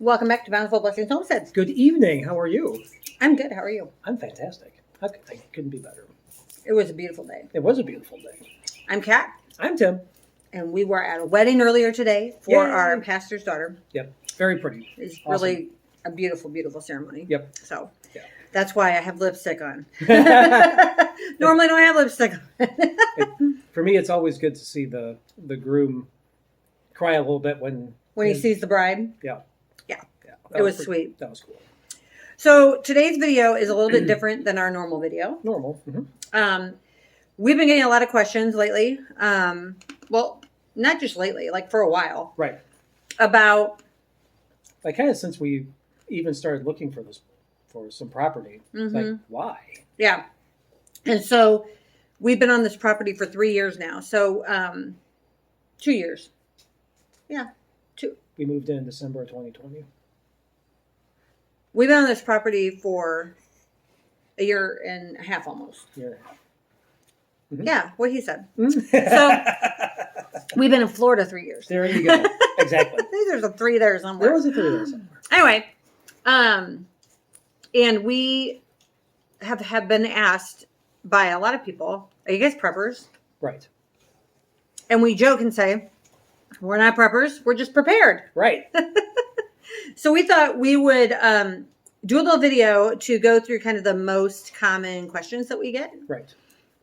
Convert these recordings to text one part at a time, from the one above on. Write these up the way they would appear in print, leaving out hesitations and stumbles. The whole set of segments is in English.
Welcome back to Bountiful Blessings Homestead. Good evening. How are you? I'm good. How are you? I'm fantastic. I couldn't be better. It was a beautiful day. It was a beautiful day. I'm Kat, I'm Tim. and we were at a wedding earlier today for Yay. our pastor's daughter. Yep. Very pretty. It's Awesome. really a beautiful, beautiful ceremony. Yep. So Yeah. that's why I have lipstick on. Normally, don't have lipstick on. For me, it's always good to see the groom cry a little bit when When he sees the bride. Yeah. It was sweet. That was cool. So today's video is a little bit different than our normal video. Normal. Mm-hmm. We've been getting a lot of questions lately. Well, not just lately, like for a while. Right. About Like kind of since we even started looking for some property. It's like, why? Yeah. And so we've been on this property for 3 years now. So 2 years. Yeah. 2. We moved in December of 2020. We've been on this property for a year and a half almost. Yeah. Mm-hmm. Yeah, what he said. So we've been in Florida 3 years. There you go. Exactly. I think there's a 3 there somewhere. There was a 3 there somewhere. Anyway, and we have been asked by a lot of people, are you guys preppers? Right. And we joke and say, we're not preppers, we're just prepared. Right. So we thought we would do a little video to go through kind of the most common questions that we get. Right.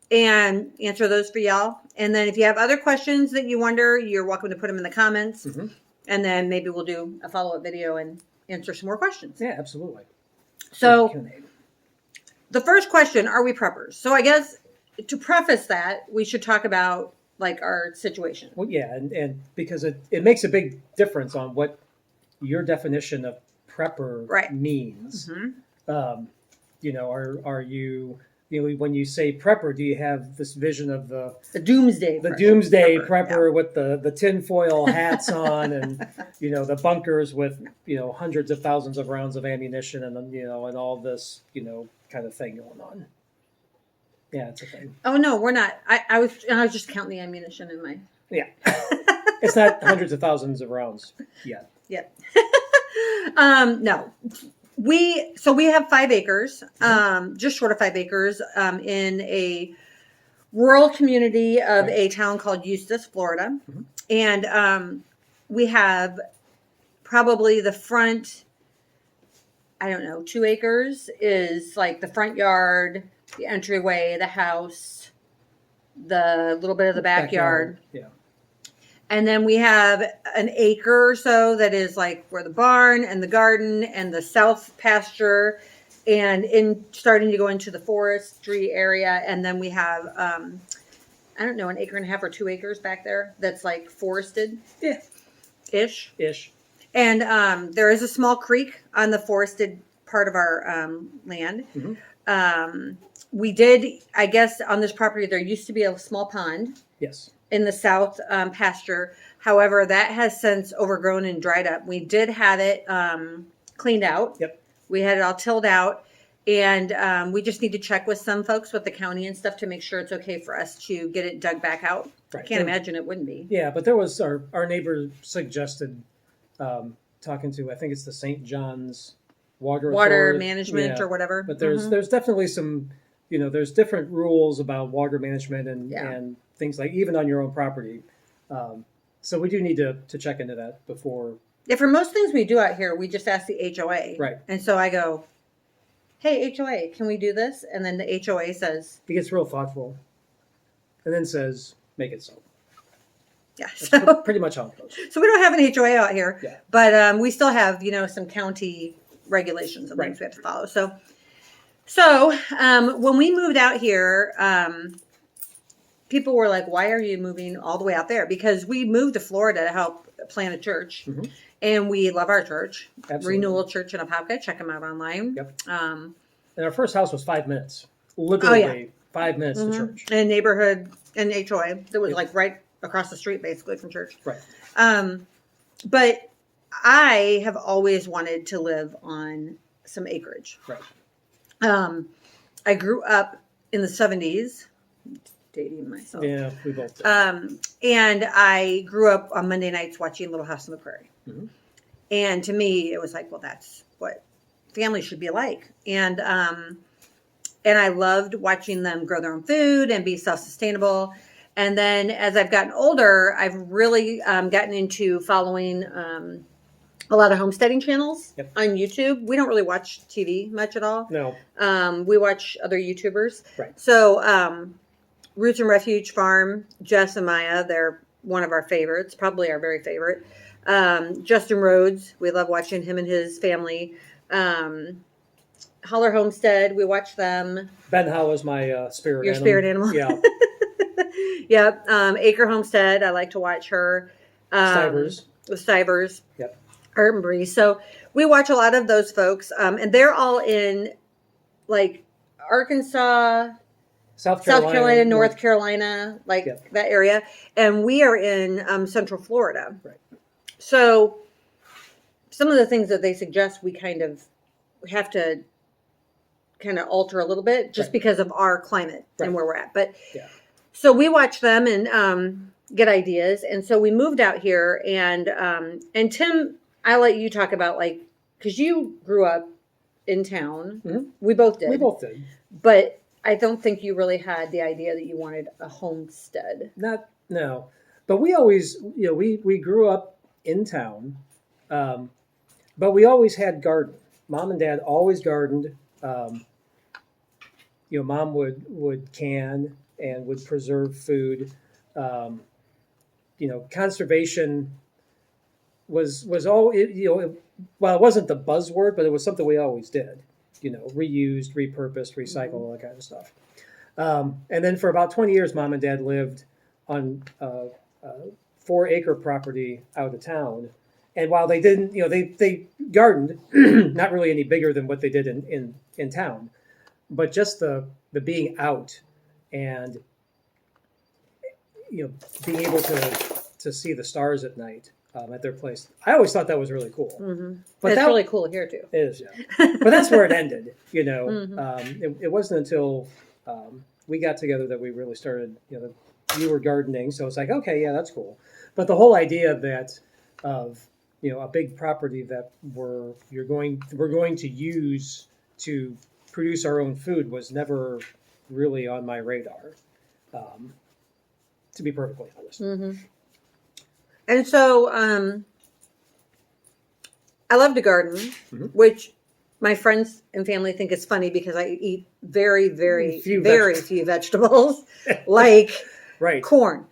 And answer those for y'all. And then if you have other questions that you wonder, you're welcome to put them in the comments. Mm-hmm. And then maybe we'll do a follow-up video and answer some more questions. Yeah, absolutely. So the first question, are we preppers? So I guess to preface that, we should talk about like our situation. Well, yeah, and because it makes a big difference on what your definition of prepper means. Mm-hmm. Are you when you say prepper, do you have this vision of the doomsday prepper with the tinfoil hats on and the bunkers with hundreds of thousands of rounds of ammunition and and all this kind of thing going on? Yeah, it's a thing. Oh no, we're not. I was just counting the ammunition in my. Yeah, it's not hundreds of thousands of rounds yet. Yep. No. We have 5 acres, just short of 5 acres, in a rural community of a town called Eustis, Florida. Mm-hmm. And we have probably the front, 2 acres is like the front yard, the entryway, the house, the little bit of the backyard. Yeah. And then we have an acre or so that is like where the barn and the garden and the south pasture and starting to go into the forestry area. And then we have, an acre and a half or 2 acres back there that's like forested. Yeah. Ish. And there is a small creek on the forested part of our land. Mm-hmm. We did, I guess, on this property, there used to be a small pond. Yes. In the south pasture. However, that has since overgrown and dried up. We did have it cleaned out. Yep. We had it all tilled out. And we just need to check with some folks with the county and stuff to make sure it's okay for us to get it dug back out. Right. I can't imagine it wouldn't be. Yeah, but there was our neighbor suggested talking to, I think it's the St. John's Water Management or whatever. But there's definitely some, there's different rules about water management and things like even on your own property. So we do need to check into that before. Yeah, for most things we do out here, we just ask the HOA. Right. And so I go, hey, HOA, can we do this? And then the HOA says. He gets real thoughtful and then says, make it so. Yeah. That's pretty much how it goes. So we don't have an HOA out here. Yeah. But we still have, some county regulations and things we have to follow. So when we moved out here, people were like, why are you moving all the way out there? Because we moved to Florida to help plant a church. Mm-hmm. And we love our church. Absolutely. Renewal Church in Apopka. Check them out online. Yep. And our first house was 5 minutes. Literally 5 minutes to church. In a neighborhood, in HOA. That was like right across the street, basically, from church. Right. But I have always wanted to live on some acreage. Right. I grew up in the 70s. Dating myself. Yeah, we both did. And I grew up on Monday nights watching Little House on the Prairie. Mm-hmm. And to me, it was like, well, that's what family should be like. And I loved watching them grow their own food and be self-sustainable. And then as I've gotten older, I've really gotten into following a lot of homesteading channels on YouTube. We don't really watch TV much at all. No. We watch other YouTubers. Right. So Roots and Refuge Farm, Jess and Maya, they're one of our favorites, probably our very favorite. Justin Rhodes, we love watching him and his family. Holler Homestead, we watch them. Ben Howe is my spirit Your animal. spirit animal. Yeah. Yep. Acre Homestead, I like to watch her. Stivers. With Stivers. Yep. Art and Bree. So we watch a lot of those folks. And they're all in like Arkansas, South Carolina, North Carolina, like that area. And we are in Central Florida. Right. So some of the things that they suggest, we kind of have to kind of alter a little bit just because of our climate and where we're at. But so we watch them and get ideas. And so we moved out here and Tim, I'll let you talk about like, cause you grew up in town. Mm-hmm. We both did. We both did. But I don't think you really had the idea that you wanted a homestead. No. But we always, we grew up in town, but we always had garden. Mom and Dad always gardened. Mom would can and would preserve food. Conservation was all, well, it wasn't the buzzword, but it was something we always did. Reused, repurposed, recycled, all that kind of stuff. And then for about 20 years, Mom and Dad lived on 4-acre property out of town. And while they didn't, they gardened, not really any bigger than what they did in town, but just the being out and, being able to see the stars at night at their place. I always thought that was really cool. Mm-hmm. But that's really cool here too. It is, yeah. But that's where it ended, It wasn't until we got together that we really started, you were gardening. So it's like, okay, yeah, that's cool. But the whole idea of a big property that we're going to use to produce our own food was never really on my radar, to be perfectly honest. Mm-hmm. And so I love to garden, which my friends and family think is funny because I eat very, very, few vegetables, like corn,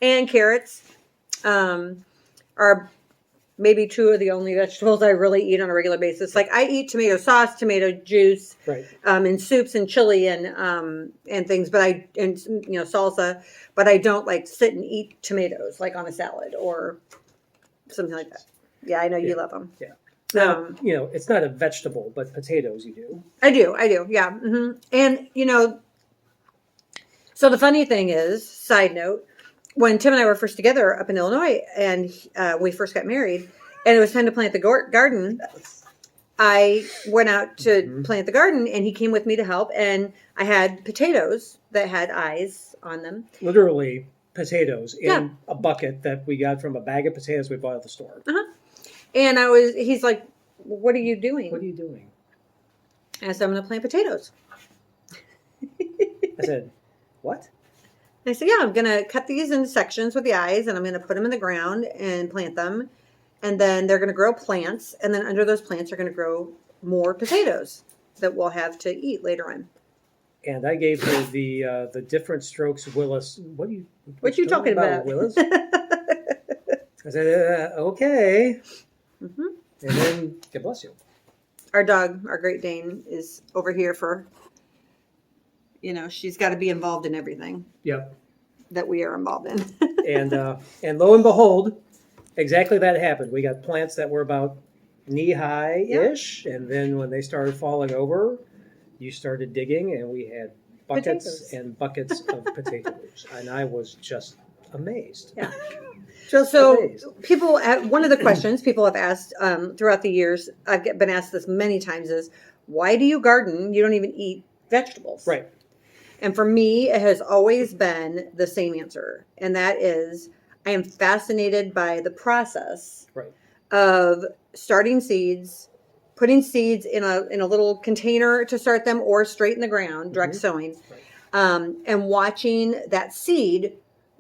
and carrots. Are maybe 2 of the only vegetables I really eat on a regular basis. Like I eat tomato sauce, tomato juice, in soups and chili and things, but salsa, but I don't like sit and eat tomatoes like on a salad or something like that. Yeah, I know you love them. Yeah. Now, it's not a vegetable, but potatoes you do. I do. Yeah. Mm-hmm. And, so the funny thing is, side note, when Tim and I were first together up in Illinois and we first got married and it was time to plant the garden, I went out to plant the garden and he came with me to help. And I had potatoes that had eyes on them. Literally potatoes in a bucket that we got from a bag of potatoes we bought at the store. Uh-huh. And he's like, what are you doing? What are you doing? I said, I'm going to plant potatoes. I said, what? I said, yeah, I'm going to cut these into sections with the eyes and I'm going to put them in the ground and plant them. And then they're going to grow plants. And then under those plants are going to grow more potatoes that we'll have to eat later on. And I gave her the different strokes Willis. What you talking about? Willis? I said, okay. Mm-hmm. And then, God bless you. Our dog, our Great Dane, is over here for, she's got to be involved in everything. Yep. That we are involved in. and lo and behold, exactly that happened. We got plants that were about knee high ish, and then when they started falling over, you started digging, and we had buckets and buckets of potatoes, and I was just amazed. Yeah. So people, one of the questions people have asked throughout the years, I've been asked this many times, is why do you garden? You don't even eat vegetables. Right. And for me, it has always been the same answer. And that is, I am fascinated by the process of starting seeds, putting seeds in a little container to start them, or straight in the ground, direct sowing, and watching that seed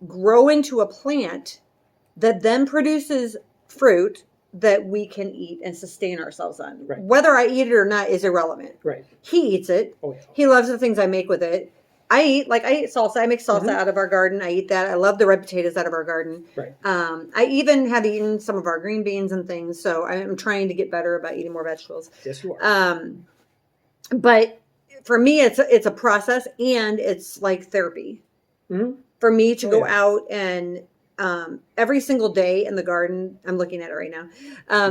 grow into a plant that then produces fruit that we can eat and sustain ourselves on. Right. Whether I eat it or not is irrelevant. Right. He eats it. Oh, yeah. He loves the things I make with it. I eat salsa. I make salsa out of our garden. I eat that. I love the red potatoes out of our garden. Right. I even have eaten some of our green beans and things. So I'm trying to get better about eating more vegetables. Yes, you are. But for me, it's a process, and it's like therapy for me to go out and every single day in the garden. I'm looking at it right now.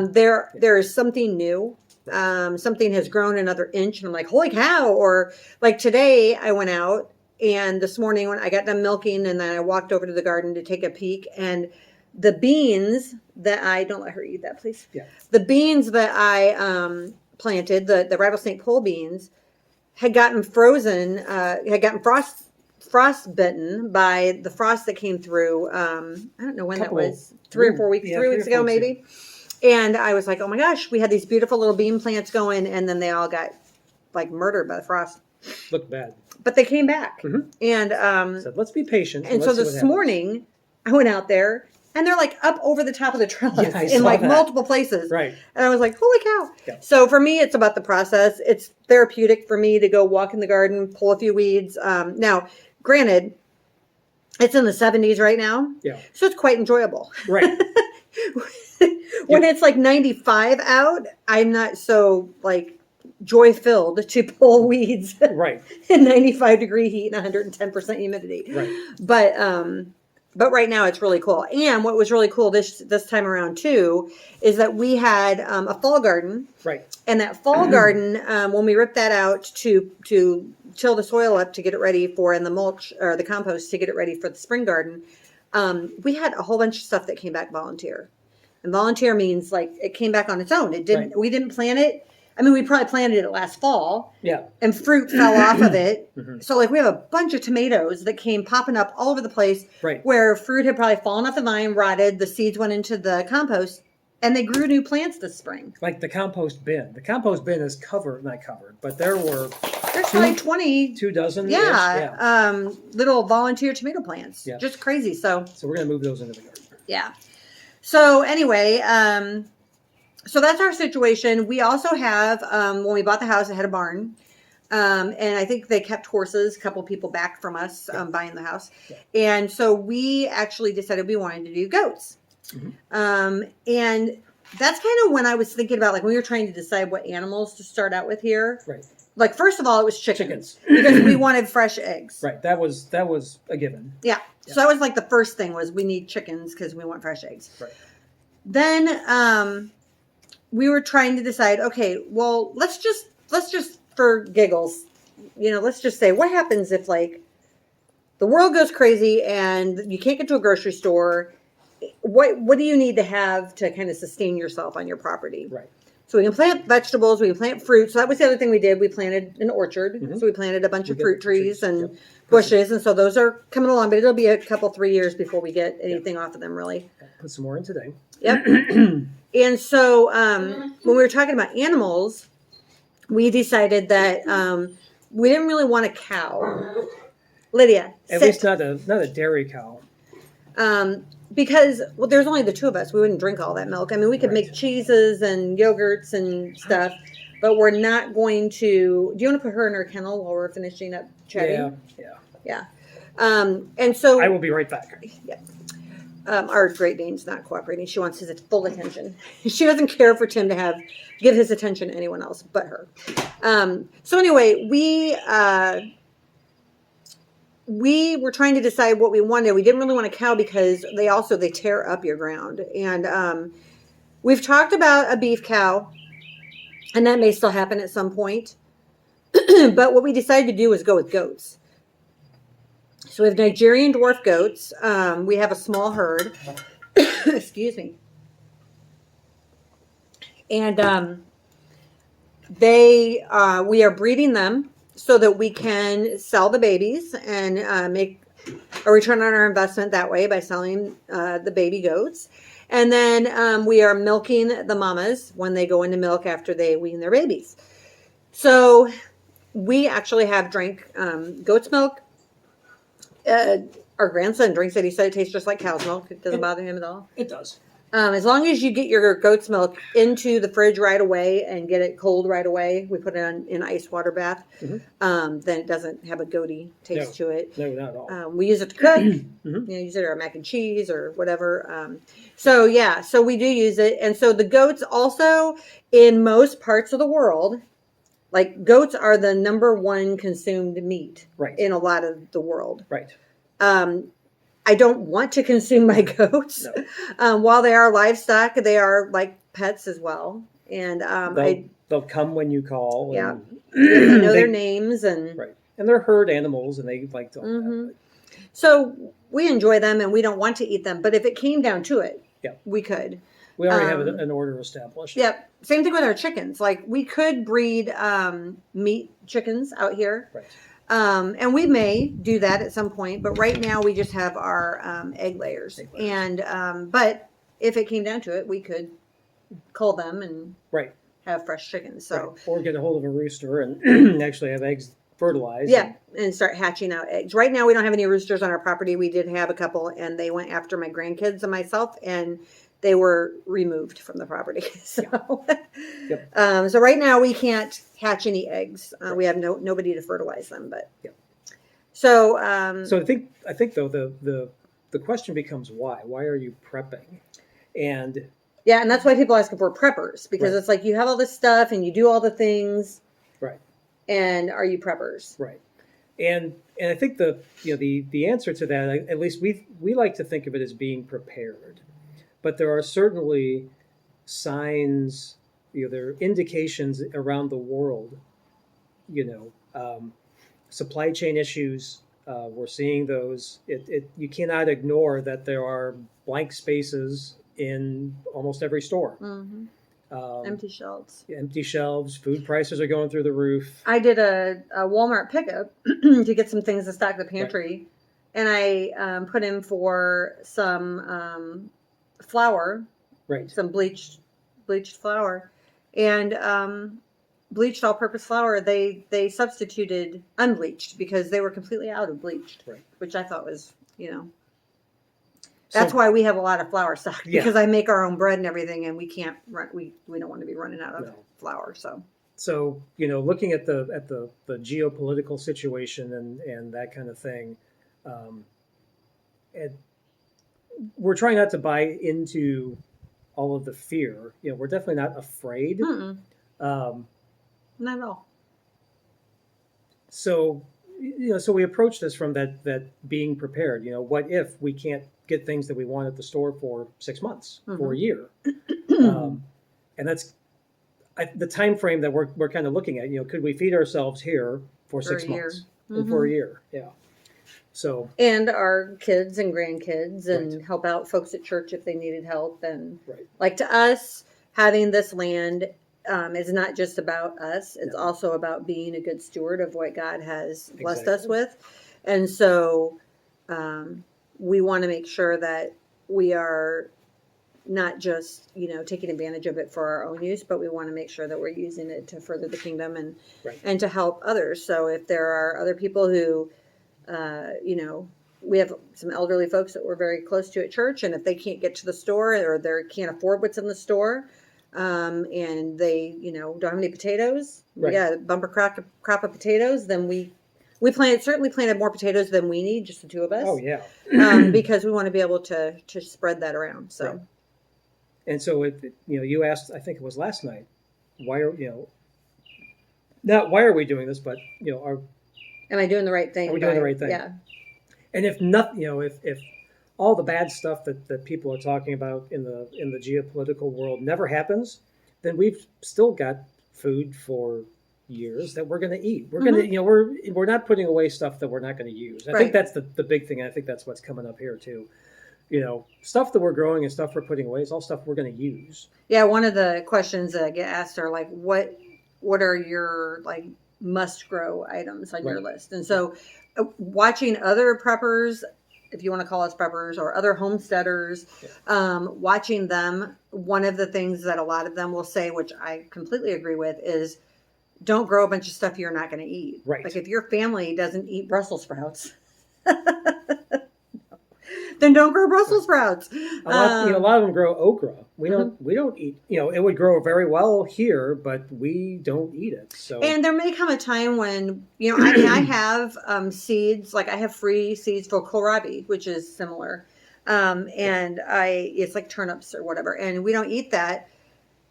There is something new. Something has grown another inch, and I'm like, holy cow. Or like today I went out, and this morning when I got done milking, and then I walked over to the garden to take a peek, and the beans that don't let her eat that, please. Yeah. The beans that I planted, the rattlesnake pole beans, had gotten frozen, had gotten frostbitten by the frost that came through. I don't know when that was, 3 or 4 weeks, 3 weeks ago, maybe. And I was like, oh my gosh, we had these beautiful little bean plants going, and then they all got like murdered by the frost. Looked bad. But they came back. And so let's be patient. And so this morning I went out there, and they're like up over the top of the trellis in like multiple places. Right. And I was like, holy cow. Yeah. So for me, it's about the process. It's therapeutic for me to go walk in the garden, pull a few weeds. Now, granted, it's in the 70s right now. Yeah. So it's quite enjoyable. Right. When it's like 95 out, I'm not so like joy filled to pull weeds. Right. In 95-degree heat and 110% humidity. Right. But right now it's really cool. And what was really cool this time around too is that we had a fall garden. Right. And that fall garden, when we ripped that out to till the soil up to get it ready for, and the mulch or the compost to get it ready for the spring garden, we had a whole bunch of stuff that came back volunteer. And volunteer means like it came back on its own. It didn't. Right. We didn't plant it. I mean, we probably planted it last fall. Yeah. And fruit fell off of it. So like we have a bunch of tomatoes that came popping up all over the place. Right. Where fruit had probably fallen off the vine, rotted. The seeds went into the compost, and they grew new plants this spring. Like the compost bin. The compost bin is not covered, but there's like 2 dozen. Yeah. Little volunteer tomato plants. Yeah. Just crazy. So we're gonna move those into the garden. Yeah. So anyway, so that's our situation. We also have, when we bought the house, it had a barn. And I think they kept horses, a couple people back from us buying the house. Yeah. And so we actually decided we wanted to do goats. And that's kind of when I was thinking about, like, when we were trying to decide what animals to start out with here. Right. Like, first of all, it was chickens. Because we wanted fresh eggs. Right. That was a given. Yeah. So that was like the first thing was we need chickens because we want fresh eggs. Right. Then we were trying to decide, okay, well, let's just for giggles, let's just say, what happens if like the world goes crazy and you can't get to a grocery store? What do you need to have to kind of sustain yourself on your property? Right. So we can plant vegetables, we can plant fruit. So that was the other thing we did. We planted an orchard. So we planted a bunch of fruit trees and bushes. And so those are coming along, but it'll be a couple, 3 years before we get anything off of them, really. Put some more in today. Yep. And so when we were talking about animals, we decided that we didn't really want a cow. Lydia, at least not a dairy cow. Because there's only the two of us. We wouldn't drink all that milk. I mean, we could make cheeses and yogurts and stuff, but we're not going to. Do you want to put her in her kennel while we're finishing up chatting? Yeah. And so I will be right back. Yeah. Our Great Dane's not cooperating. She wants his full attention. She doesn't care for Tim to give his attention to anyone else but her. So anyway, we were trying to decide what we wanted. We didn't really want a cow because they tear up your ground. And we've talked about a beef cow, and that may still happen at some point. But what we decided to do was go with goats. So we have Nigerian dwarf goats. We have a small herd. Excuse me. And we are breeding them so that we can sell the babies and make a return on our investment that way by selling the baby goats. And then we are milking the mamas when they go into milk after they wean their babies. So we actually have drank goat's milk. Our grandson drinks it. He said it tastes just like cow's milk. It doesn't bother him at all. It does. As long as you get your goat's milk into the fridge right away and get it cold right away, we put it in ice water bath, then it doesn't have a goaty taste to it. No, not at all. We use it to cook. Use it or mac and cheese or whatever. So we do use it. And so the goats also, in most parts of the world, like goats are the number one consumed meat in a lot of the world. Right. I don't want to consume my goats. No. While they are livestock, they are like pets as well. And they'll come when you call. Yeah. And I know their names. And they're herd animals and they like to. So we enjoy them and we don't want to eat them. But if it came down to it, we could. We already have an order established. Yep. Same thing with our chickens. Like we could breed meat chickens out here. Right. And we may do that at some point, but right now we just have our egg layers. And but if it came down to it, we could cull them and have fresh chickens. So or get a hold of a rooster and actually have eggs fertilized. Yeah, and start hatching out eggs. Right now we don't have any roosters on our property. We did have a couple, and they went after my grandkids and myself, and they were removed from the property. So, so right now we can't hatch any eggs. We have nobody to fertilize them. But so I think though the question becomes why? Why are you prepping? And that's why people ask if we're preppers, because it's like you have all this stuff and you do all the things, and are you preppers? Right. And I think the answer to that, at least we like to think of it as being prepared. But there are certainly signs, there are indications around the world, supply chain issues. We're seeing those. You cannot ignore that there are blank spaces in almost every store. Empty shelves. Empty shelves. Food prices are going through the roof. I did a Walmart pickup to get some things to stock the pantry, and I put in for some flour, some bleached flour, and bleached all-purpose flour. They substituted unbleached because they were completely out of bleached, which I thought was that's why we have a lot of flour stock, because I make our own bread and everything, and we can't run. We don't want to be running out of flour. So looking at the geopolitical situation and that kind of thing, we're trying not to buy into all of the fear. We're definitely not afraid. Not at all. So we approach this from that being prepared. What if we can't get things that we want at the store for 6 months, for a year? And that's the time frame that we're kind of looking at. Could we feed ourselves here for 6 months and for a year? Yeah. So and our kids and grandkids and help out folks at church if they needed help. And like to us, having this land is not just about us. It's also about being a good steward of what God has blessed us with. And so we want to make sure that we are not just, taking advantage of it for our own use, but we want to make sure that we're using it to further the kingdom and to help others. So if there are other people who, we have some elderly folks that we're very close to at church, and if they can't get to the store or they can't afford what's in the store, and they, don't have any potatoes, we got a bumper crop of potatoes, then we certainly planted more potatoes than we need, just the two of us. Oh yeah. Because we want to be able to spread that around. So, and so you asked, I think it was last night, why are not why are we doing this, but am I doing the right thing? Are we doing the right thing? Yeah. And if nothing, if all the bad stuff that people are talking about in the geopolitical world never happens, then we've still got food for years that we're going to eat. We're going to, we're not putting away stuff that we're not going to use. I think that's the big thing. And I think that's what's coming up here too. Stuff that we're growing and stuff we're putting away is all stuff we're going to use. Yeah. One of the questions that I get asked are like, what are your like must grow items on your list? And so watching other preppers if you want to call us preppers or other homesteaders, watching them, one of the things that a lot of them will say, which I completely agree with, is don't grow a bunch of stuff you're not going to eat. Right. Like if your family doesn't eat Brussels sprouts, then don't grow Brussels sprouts. A lot of them grow okra. We don't eat. It would grow very well here, but we don't eat it. So, and there may come a time when I have seeds. Like I have free seeds for kohlrabi, which is similar, and it's like turnips or whatever, and we don't eat that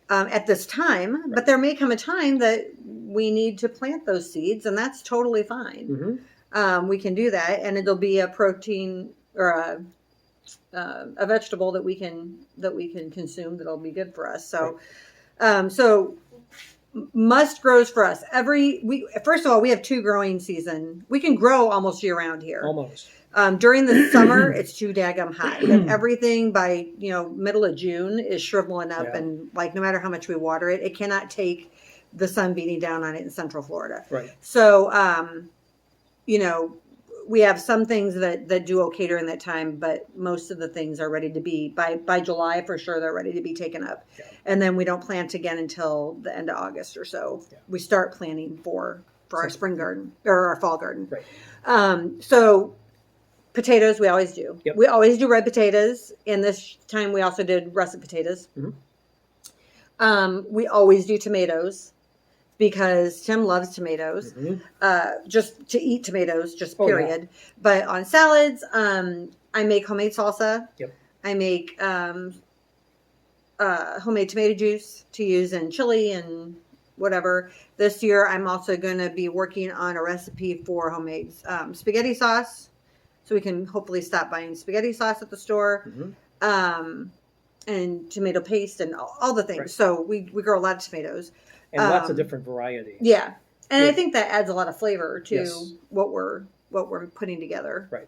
at this time. Right. But there may come a time that we need to plant those seeds, and that's totally fine. We can do that, and it'll be a protein or a vegetable that we can consume that'll be good for us. So, so must grows for us. First of all, we have 2 growing season. We can grow almost year round here. Almost. During the summer, it's too daggum hot. And everything by middle of June is shriveling up, and like no matter how much we water it, it cannot take the sun beating down on it in Central Florida. Right. So, we have some things that do okay during that time, but most of the things are ready to be by July for sure. They're ready to be taken up, and then we don't plant again until the end of August or so. We start planting for our spring garden or our fall garden. Right. So potatoes we always do. Yep. We always do red potatoes, and this time we also did russet potatoes. We always do tomatoes, because Tim loves tomatoes, just to eat tomatoes, just period. But on salads, I make homemade salsa. Yep. I make homemade tomato juice to use in chili and whatever. This year, I'm also going to be working on a recipe for homemade spaghetti sauce. So we can hopefully stop buying spaghetti sauce at the store. And tomato paste and all the things. Right. So we grow a lot of tomatoes. And lots of different varieties. Yeah. And I think that adds a lot of flavor to what we're putting together. Right.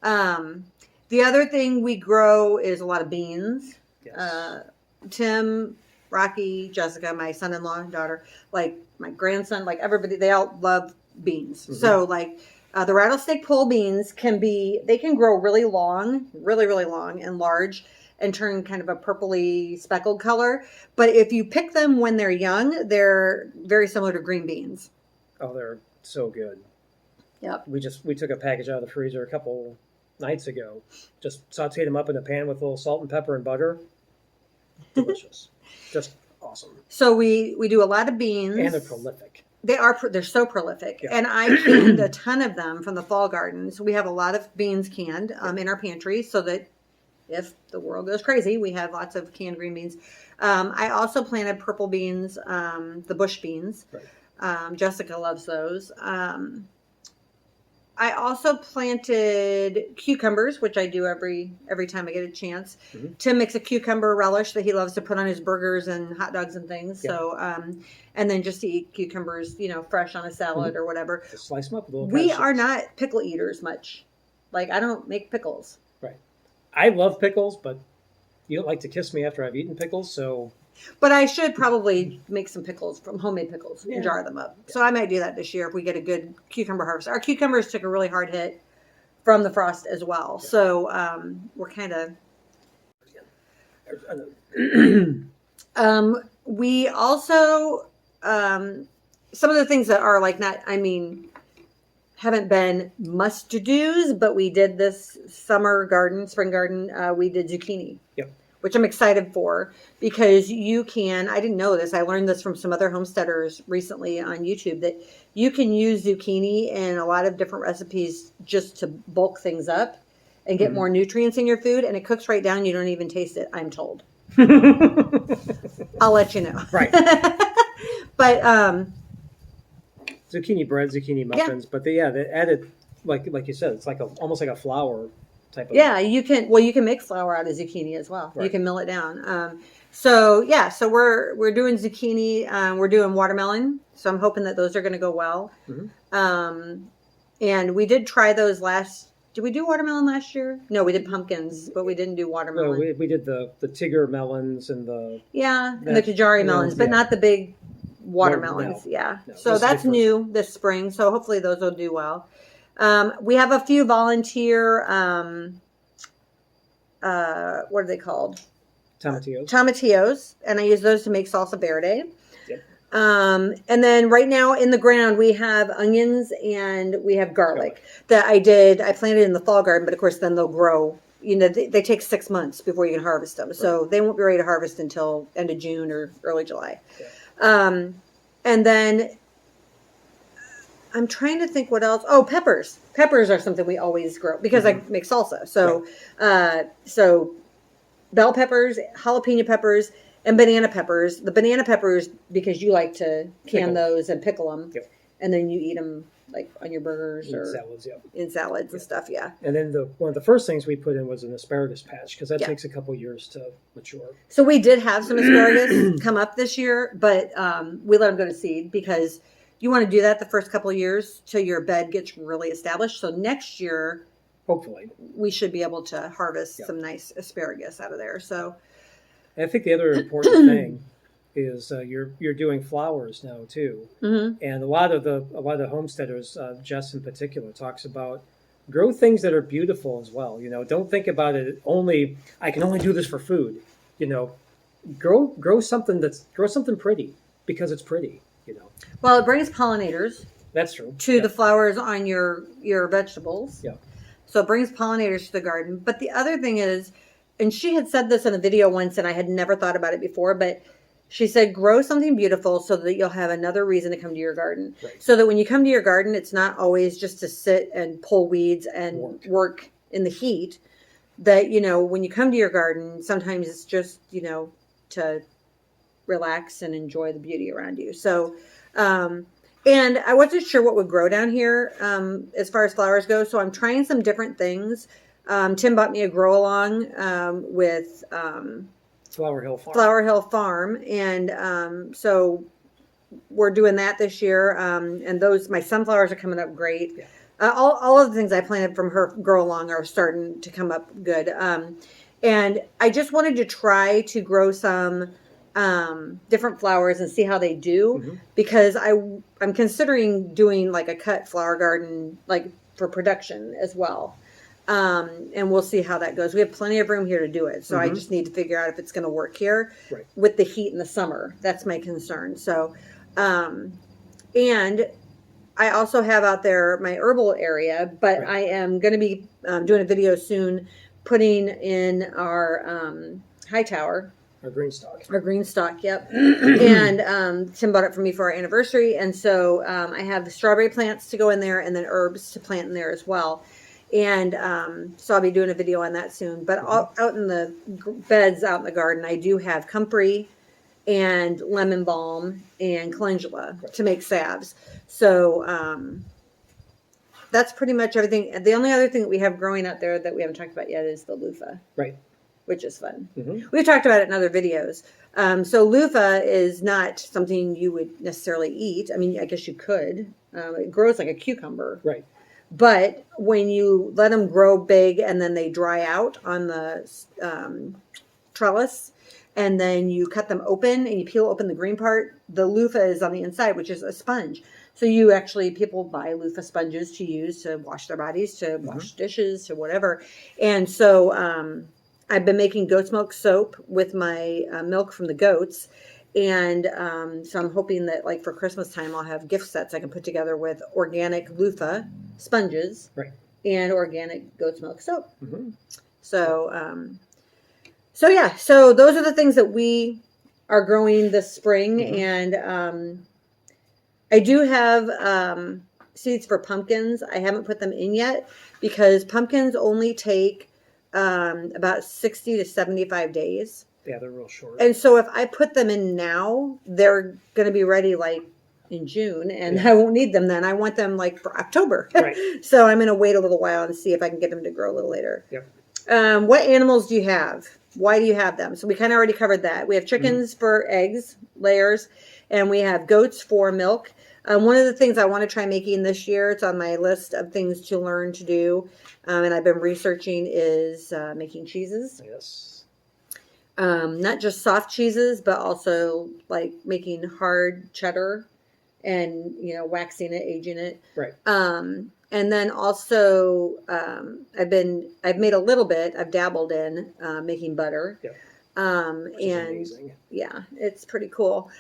The other thing we grow is a lot of beans. Yes. Tim, Rocky, Jessica, my son-in-law and daughter, like my grandson, like everybody, they all love beans. So like the rattlesnake pole beans they can grow really long, really, really long and large, and turn kind of a purpley speckled color. But if you pick them when they're young, they're very similar to green beans. Oh, they're so good. Yep. We took a package out of the freezer a couple nights ago. Just sauteed them up in a pan with a little salt and pepper and butter. Delicious. Just awesome. So we do a lot of beans. And they're prolific. They're so prolific. Yeah. And I canned a ton of them from the fall garden. So we have a lot of beans canned in our pantry, so that if the world goes crazy, we have lots of canned green beans. I also planted purple beans, the bush beans. Right. Jessica loves those. I also planted cucumbers, which I do every time I get a chance. Tim makes a cucumber relish that he loves to put on his burgers and hot dogs and things. Yep. So, and then just to eat cucumbers, fresh on a salad or whatever. Just slice them up a little. We are not pickle eaters much. Like I don't make pickles. Right. I love pickles, but you don't like to kiss me after I've eaten pickles, so. But I should probably make some pickles from homemade pickles and jar them up. Yeah. So I might do that this year if we get a good cucumber harvest. Our cucumbers took a really hard hit from the frost as well. Yeah. So we're kind of. We also some of the things that are like haven't been must-dos, but we did this spring garden. We did zucchini. Yep. Which I'm excited for because I didn't know this. I learned this from some other homesteaders recently on YouTube that you can use zucchini in a lot of different recipes just to bulk things up and get more nutrients in your food. And it cooks right down. You don't even taste it, I'm told. I'll let you know. Right. But, zucchini bread, zucchini muffins, but they added, like you said, it's like almost like a flour type of. Yeah, you can make flour out of zucchini as well. Right. You can mill it down. So we're doing zucchini. We're doing watermelon. So I'm hoping that those are going to go well. And we did try those did we do watermelon last year? No, we did pumpkins, but we didn't do watermelon. No, we did the Tigger melons and the. Yeah, and the Kajari melons, but not the big watermelons. No. So that's new this spring. So hopefully those will do well. We have a few volunteer, what are they called? Tomatillos. Tomatillos, and I use those to make salsa verde. Yep. And then right now in the ground we have onions and we have garlic that I planted in the fall garden, but of course then they'll grow. They take 6 months before you can harvest them, so they won't be ready to harvest until end of June or early July. Yeah. And then I'm trying to think what else. Oh, peppers. Peppers are something we always grow because I make salsa. So, so bell peppers, jalapeno peppers, and banana peppers. The banana peppers because you like to can those and pickle them, and then you eat them like on your burgers or salads, in salads and stuff. Yeah. And then one of the first things we put in was an asparagus patch because that takes a couple years to mature. So we did have some asparagus come up this year, but we let them go to seed because you want to do that the first couple of years till your bed gets really established. So next year, hopefully, we should be able to harvest some nice asparagus out of there. So, and I think the other important thing is you're doing flowers now too, and a lot of the homesteaders, Jess in particular, talks about grow things that are beautiful as well. Don't think about it only. I can only do this for food. Grow something pretty because it's pretty. Well, it brings pollinators. That's true. To the flowers on your vegetables. Yeah. So it brings pollinators to the garden. But the other thing is, and she had said this in a video once, and I had never thought about it before, but she said, grow something beautiful so that you'll have another reason to come to your garden. Right. So that when you come to your garden, it's not always just to sit and pull weeds and work in the heat. That, when you come to your garden, sometimes it's just, to relax and enjoy the beauty around you. So, and I wasn't sure what would grow down here as far as flowers go. So I'm trying some different things. Tim bought me a grow along with Flower Hill Farm. Flower Hill Farm. And so we're doing that this year. And my sunflowers are coming up great. Yeah. All of the things I planted from her grow along are starting to come up good. And I just wanted to try to grow some different flowers and see how they do because I'm considering doing like a cut flower garden like for production as well. And we'll see how that goes. We have plenty of room here to do it. So I just need to figure out if it's going to work here with the heat in the summer. That's my concern. So, and I also have out there my herbal area, but I am going to be doing a video soon putting in our high tower. Our green stock, yep. And Tim bought it for me for our anniversary. And so I have the strawberry plants to go in there and then herbs to plant in there as well. And so I'll be doing a video on that soon. But out in the beds out in the garden, I do have comfrey and lemon balm and calendula to make salves. So that's pretty much everything. The only other thing that we have growing out there that we haven't talked about yet is the loofah. Right. Which is fun. We've talked about it in other videos. So loofah is not something you would necessarily eat. I mean, I guess you could. It grows like a cucumber. Right. But when you let them grow big and then they dry out on the trellis, and then you cut them open and you peel open the green part, the loofah is on the inside, which is a sponge. So people buy loofah sponges to use to wash their bodies, to wash dishes, to whatever. And so I've been making goat's milk soap with my milk from the goats. And so I'm hoping that like for Christmas time, I'll have gift sets I can put together with organic loofah sponges and organic goat's milk soap. So, so those are the things that we are growing this spring. And I do have seeds for pumpkins. I haven't put them in yet because pumpkins only take about 60 to 75 days. Yeah, they're real short. And so if I put them in now, they're going to be ready like in June, and I won't need them then. I want them like for October. Right. So I'm going to wait a little while and see if I can get them to grow a little later. Yep. What animals do you have? Why do you have them? So we kind of already covered that. We have chickens for eggs, layers, and we have goats for milk. One of the things I want to try making this year, it's on my list of things to learn to do, and I've been researching, is making cheeses. Yes. Not just soft cheeses, but also like making hard cheddar and waxing it, aging it. Right. And then also I've made a little bit. I've dabbled in making butter. Yeah. Which is And amazing. yeah, it's pretty cool.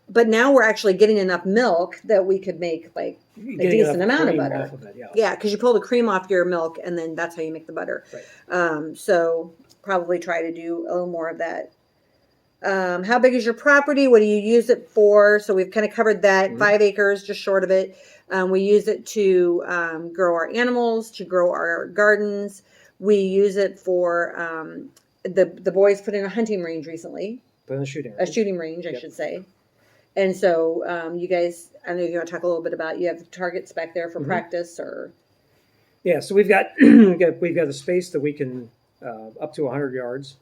But now we're actually getting enough milk that we could make like a decent amount of butter. Off of it, yeah. Yeah, because you pull the cream off your milk, and then that's how you make the butter. Right. So probably try to do a little more of that. How big is your property? What do you use it for? So we've kind of covered that. Mhm. 5 acres, just short of it. We use it to grow our animals, to grow our gardens. We use it for the boys put in a hunting range recently. Put in a shooting range, I Yep. should say. And so you guys, I know you want to talk a little bit about, you have targets back there for Mhm. practice, or Yeah, so we've got we've got a space that we can up to 100 yards,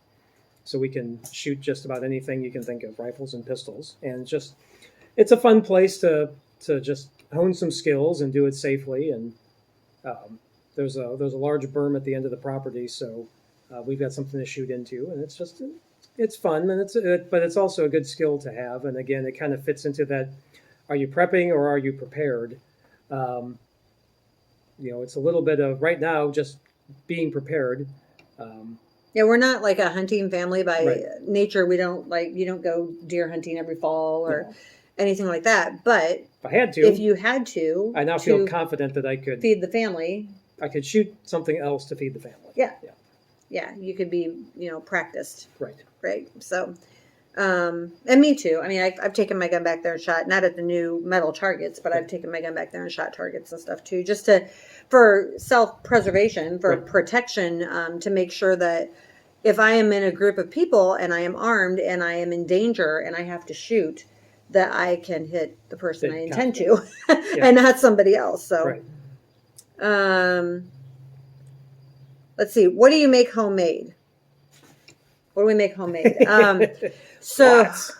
so we can shoot just about anything you can think of, rifles and pistols, and just it's a fun place to just hone some skills and do it safely. And there's a large berm at the end of the property, so we've got something to shoot into, and it's fun, and but it's also a good skill to have. And again, it kind of fits into that: are you prepping or are you prepared? It's a little bit of right now just being prepared. yeah, we're not like a hunting family by Right. nature. We don't you don't go deer hunting every fall or No. anything like that. But If I had to, if you had to, I now feel confident that I could feed the family. I could shoot something else to feed the family. Yeah, you could be practiced. Right. Right. So, and me too. I mean, I've taken my gun back there and shot, not at the new metal targets, but I've taken my gun back there and shot targets and stuff too, just for self-preservation, for Right. protection, to make sure that if I am in a group of people and I am armed and I am in danger and I have to shoot, that I can hit the person I intend to and not somebody else. So, Right. Let's see. What do you make homemade? What do we make homemade? So, Lots.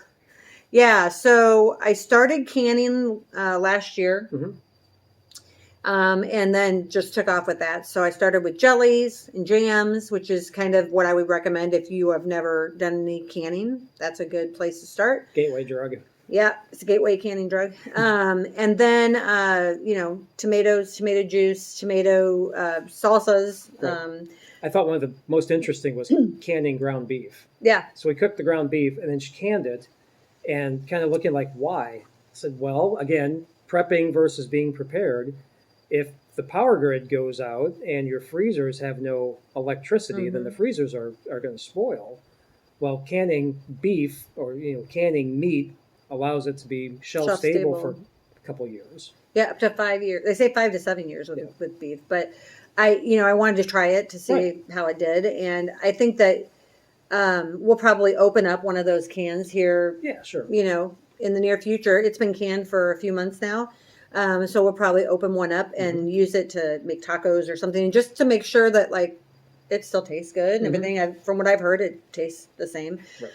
yeah, so I started canning last year, Mhm. and then just took off with that. So I started with jellies and jams, which is kind of what I would recommend if you have never done any canning. That's a good place to start. Gateway drug. Yeah, it's a gateway canning drug. And then, tomatoes, tomato juice, tomato salsas. Right. I thought one of the most interesting was canning ground beef. Yeah. So we cooked the ground beef and then she canned it and kind of looking like, why? I said, well, again, prepping versus being prepared. If the power grid goes out and your freezers have no electricity, then the freezers are going to spoil. Well, canning beef or canning meat allows it to be shelf stable for a couple years. Yeah, up to 5 years. They say 5 to 7 years with beef, but I wanted to try it to see how it did, and I think that we'll probably open up one of those cans here. Yeah, sure. In the near future. It's been canned for a few months now, so we'll probably open one up and use it to make tacos or something, just to make sure that it still tastes good and everything. From what I've heard, it tastes the same. Right.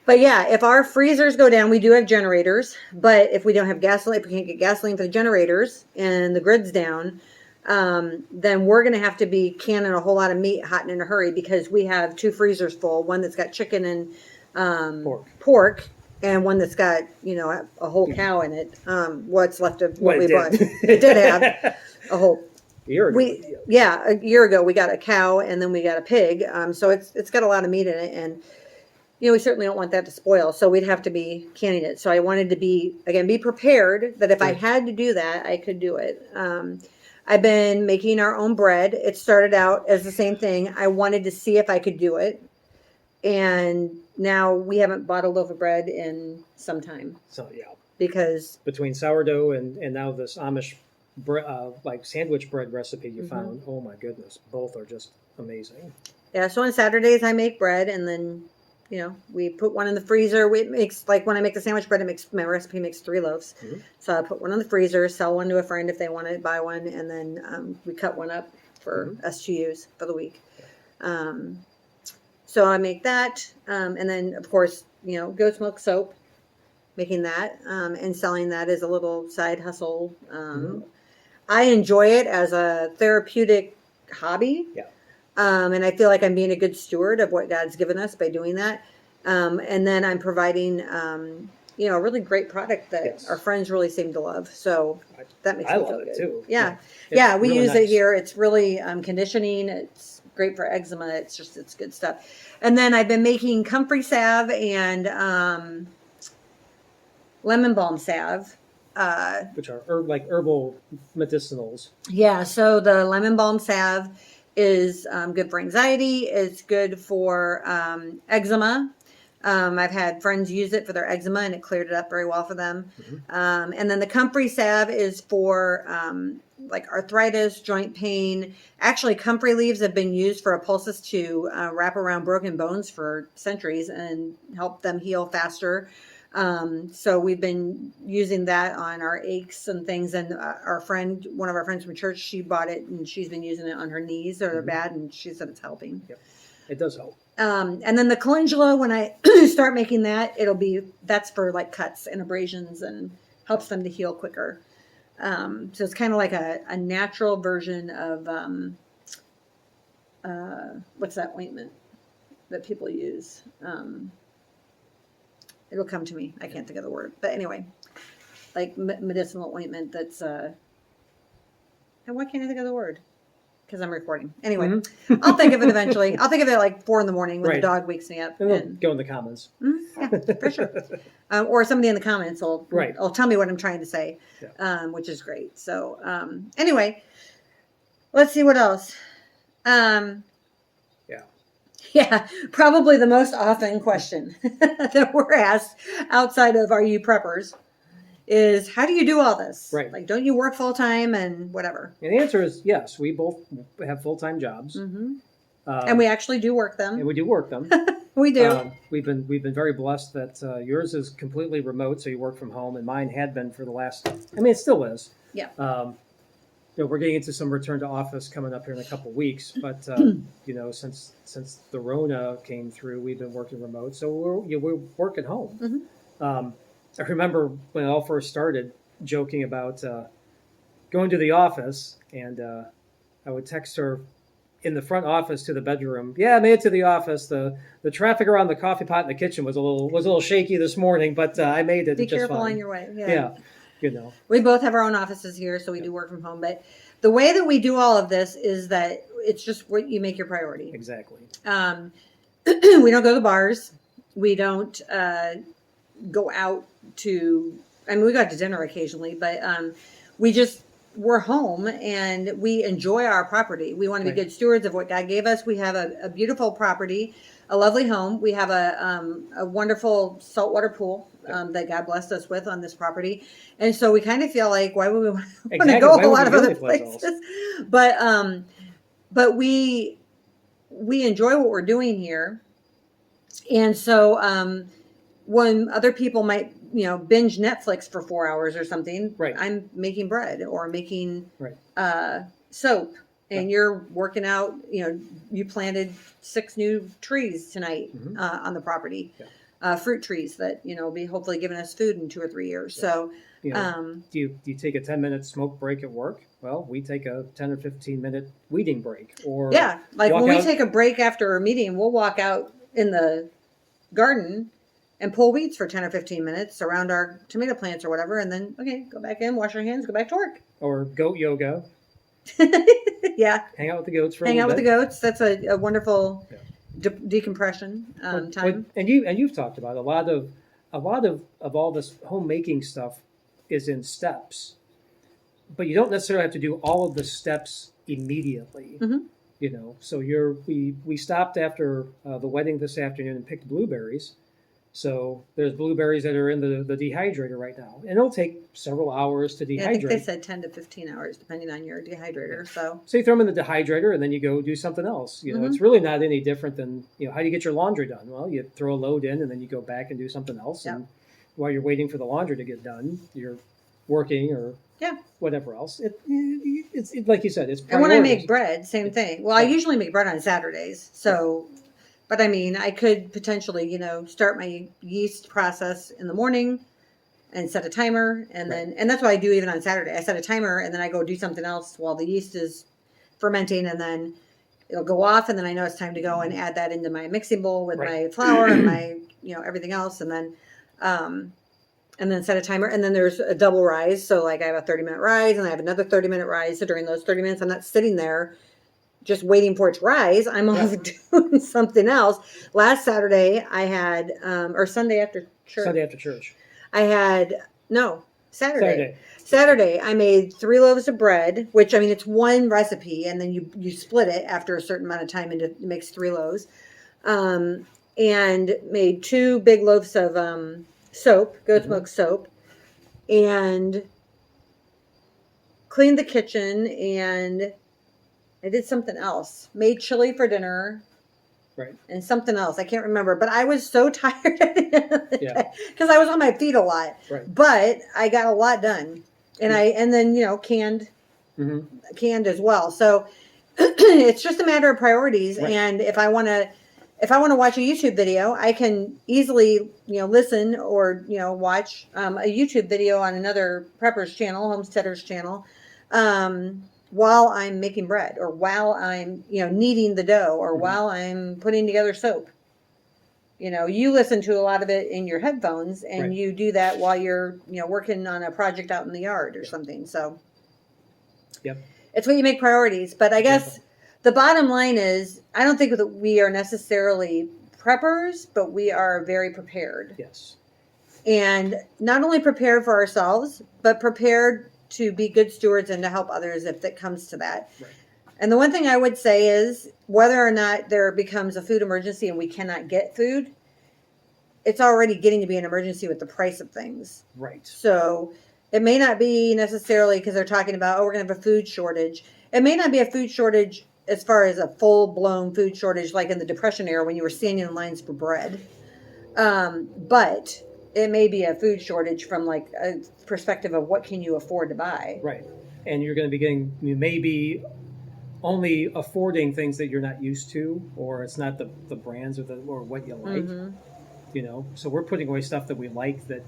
But yeah, if our freezers go down, we do have generators. But if we don't have gasoline, if we can't get gasoline for the generators and the grid's down, then we're going to have to be canning a whole lot of meat hot and in a hurry, because we have 2 freezers full, one that's got chicken and pork, and one that's got a whole cow in it. What's left of what we bought? It did have a whole. A year ago. A year ago we got a cow and then we got a pig. So it's got a lot of meat in it, and we certainly don't want that to spoil. So we'd have to be canning it. So I wanted to be prepared that if I had to do that, I could do it. I've been making our own bread. It started out as the same thing. I wanted to see if I could do it. And now we haven't bought a loaf of bread in some time. So, yeah. Because between sourdough and now this Amish sandwich bread recipe you found, oh my goodness, both are just amazing. Yeah, so on Saturdays I make bread, and then we put one in the freezer. It makes, when I make the sandwich bread, my recipe makes 3 loaves. So I put one in the freezer, sell one to a friend if they want to buy one, and then we cut one up for us to use for the week. So I make that, and then of course goat's milk soap, making that and selling that as a little side hustle. I enjoy it as a therapeutic hobby. Yeah. And I feel like I'm being a good steward of what God's given us by doing that. And then I'm providing a really great product that Yes. our friends really seem to love. So that makes I me love feel it good. too. Yeah. It's Yeah. We really use it nice. here. It's really conditioning. It's great for eczema. It's good stuff. And then I've been making comfrey salve and lemon balm salve. Which are like herbal medicinals. Yeah, so the lemon balm salve is good for anxiety. It's good for eczema. I've had friends use it for their eczema, and it cleared it up very well for them. And then the comfrey salve is for like arthritis, joint pain. Actually, comfrey leaves have been used for a poultice to wrap around broken bones for centuries and help them heal faster. So we've been using that on our aches and things. And one of our friends from church, she bought it and she's been using it on her knees that are bad, and she said it's helping. Yep, it does help. And then the calendula, when I start making that, that's for like cuts and abrasions and helps them to heal quicker. So it's kind of like a natural version of what's that ointment that people use? It'll come to me. I can't think of the word, but anyway, like medicinal ointment. That's and why can't I think of the word? Because I'm recording. Anyway, I'll think of it eventually. I'll think of it at like 4 a.m. when the dog wakes me up. And they'll go in the comments. Yeah, for sure. Or somebody in the comments will tell me what I'm trying to say, which is great. So anyway, let's see what else. Yeah, probably the most often question that we're asked outside of "Are you preppers?" is how do you do all this? Right. Like, don't you work full time and whatever? And the answer is yes. We both have full-time jobs, and we actually do work them. And we do work them. We do. We've been very blessed that yours is completely remote, so you work from home, and mine had been for the last. I mean, it still is. Yeah. We're getting into some return to office coming up here in a couple of weeks, but since the Rona came through, we've been working remote, so we're working home. I remember when it all first started, joking about going to the office, and I would text her in the front office to the bedroom. Yeah, I made it to the office. The traffic around the coffee pot in the kitchen was a little shaky this morning, but I made it. Be just careful fine. on your way. Yeah. We both have our own offices here, so we do work from home. But the way that we do all of this is that it's just what you make your priority. Exactly. We don't go to bars. We don't go out to. I mean, we go out to dinner occasionally, but we're home and we enjoy our property. We want to be good stewards of what God gave us. We have a beautiful property, a lovely home. We have a wonderful saltwater pool that God blessed us with on this property. And so we kind of feel like, why would we want to go a lot of other places? But we enjoy what we're doing here. And so when other people might, binge Netflix for 4 hours or something, I'm making bread or making soap, and you're working out. You planted 6 new trees tonight on the property, fruit trees that will be hopefully giving us food in 2 or 3 years. So, do you take a 10-minute smoke break at work? Well, we take a 10 or 15-minute weeding break, or like when we take a break after a meeting, we'll walk out in the garden and pull weeds for 10 or 15 minutes around our tomato plants or whatever, and then go back in, wash our hands, go back to work. Or goat yoga. Yeah. Hang out with the goats for a Hang little out bit. with the goats. That's a wonderful decompression time. And you've talked about a lot of all this homemaking stuff is in steps, but you don't necessarily have to do all of the steps immediately. So we stopped after the wedding this afternoon and picked blueberries. So there's blueberries that are in the dehydrator right now, and it'll take several hours to dehydrate. Yeah, I think they said 10 to 15 hours, depending on your dehydrator. So you throw them in the dehydrator, and then you go do something else. It's really not any different than how do you get your laundry done? Well, you throw a load in, and then you go back and do something else. And while you're waiting for the laundry to get done, you're working or whatever else. It's like you said, it's priorities. And when I make bread, same thing. Well, I usually make bread on Saturdays, so. But I mean, I could potentially, start my yeast process in the morning and set a timer. And then, and that's what I do even on Saturday. I set a timer and then I go do something else while the yeast is fermenting, and then it'll go off. And then I know it's time to go and add that into my mixing bowl with my flour and my, everything else. And then, and then set a timer. And then there's a double rise. So like I have a 30-minute rise and I have another 30-minute rise. So during those 30 minutes, I'm not sitting there just waiting for it to rise. I'm off doing something else. Last Saturday I had, or Sunday after church. Sunday after church. I had, no, Saturday, I made 3 loaves of bread, which, I mean, it's one recipe, and then you split it after a certain amount of time into it makes 3 loaves. And made 2 big loaves of soap, goat's milk soap, and cleaned the kitchen, and I did something else. Made chili for dinner. Right. And something else. I can't remember. But I was so tired at the end of the day because I was on my feet a lot. Right. But I got a lot done. And then, canned as well. So it's just a matter of priorities. Right. And if I want to watch a YouTube video, I can easily, listen or, watch a YouTube video on another prepper's channel, homesteader's channel, while I'm making bread or while I'm, kneading the dough or while I'm putting together soap. You listen to a lot of it in your headphones and you do that while you're, working on a project out in the yard or something. So it's what you make priorities. But I guess the bottom line is I don't think that we are necessarily preppers, but we are very prepared. Yes. And not only prepared for ourselves, but prepared to be good stewards and to help others if it comes to that. Right. And the one thing I would say is whether or not there becomes a food emergency and we cannot get food, it's already getting to be an emergency with the price of things. Right. So it may not be necessarily because they're talking about, we're going to have a food shortage. It may not be a food shortage as far as a full-blown food shortage like in the Depression era when you were standing in lines for bread. But it may be a food shortage from like a perspective of what can you afford to buy. Right. And you're going to be you may be only affording things that you're not used to, or it's not the brands or what you like, so we're putting away stuff that we like that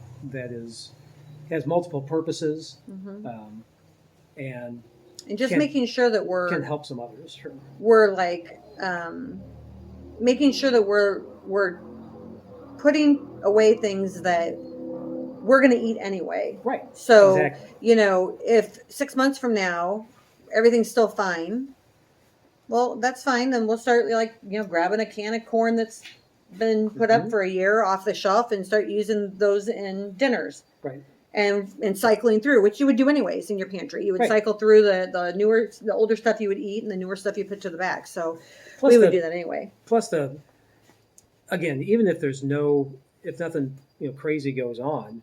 has multiple purposes. And just making sure that can help some others. Sure. We're like, making sure that we're putting away things that we're going to eat anyway. Right. So, exactly. If 6 months from now, everything's still fine, well, that's fine. Then we'll start grabbing a can of corn that's been put up for a year off the shelf and start using those in dinners. Right. And cycling through, which you would do anyways in your pantry. You would cycle through the older stuff you would eat and the newer stuff you put to the back. So we would do that anyway. Plus again, even if if nothing crazy goes on,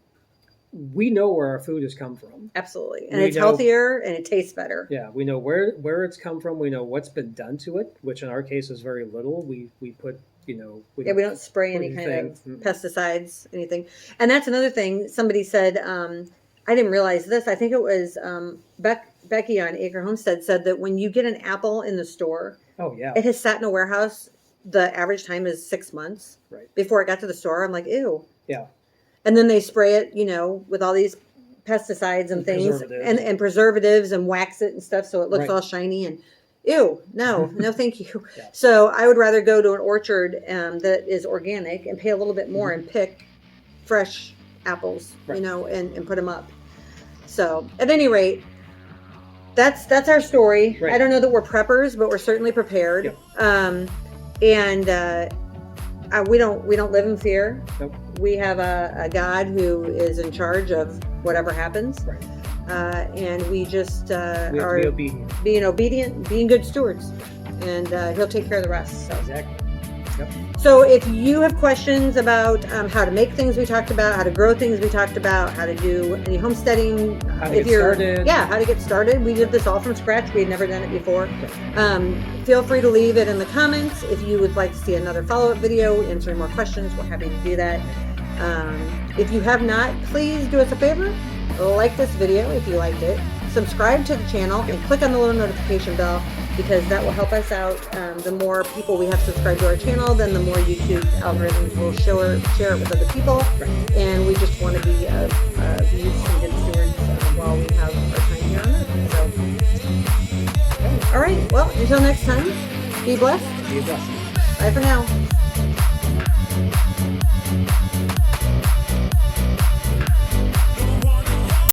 we know where our food has come from. Absolutely. And it's healthier and it tastes better. Yeah. We know where it's come from. We know what's been done to it, which in our case is very little. We put, we don't spray any kind of pesticides, anything. And that's another thing. Somebody said, I didn't realize this. I think it was Becky on Acre Homestead said that when you get an apple in the store, it has sat in a warehouse. The average time is 6 months before it got to the store. I'm like, ew. Yeah. And then they spray it, with all these pesticides and things and preservatives and wax it and stuff so it looks all shiny and ew, no thank you. Yeah. So I would rather go to an orchard that is organic and pay a little bit more and pick fresh apples, and put them up. So at any rate, that's our story. Right. I don't know that we're preppers, but we're certainly prepared. Yep. We don't live in fear. Nope. We have a God who is in charge of whatever happens. Right. And we just are being obedient, being good stewards, and He'll take care of the rest. So. Exactly. Yep. So if you have questions about how to make things we talked about, how to grow things we talked about, how to do any homesteading, how to get started. We did this all from scratch. We had never done it before. Feel free to leave it in the comments. If you would like to see another follow-up video answering more questions, we're happy to do that. If you have not, please do us a favor. Like this video if you liked it. Subscribe to the channel and click on the little notification bell because that will help us out. The more people we have subscribed to our channel, then the more YouTube algorithms will share it with other people. Right. And we just want to be of use and good stewards while we have our time here on Earth. So, okay. All right. Well, until next time, be blessed. Be blessed. Bye for now.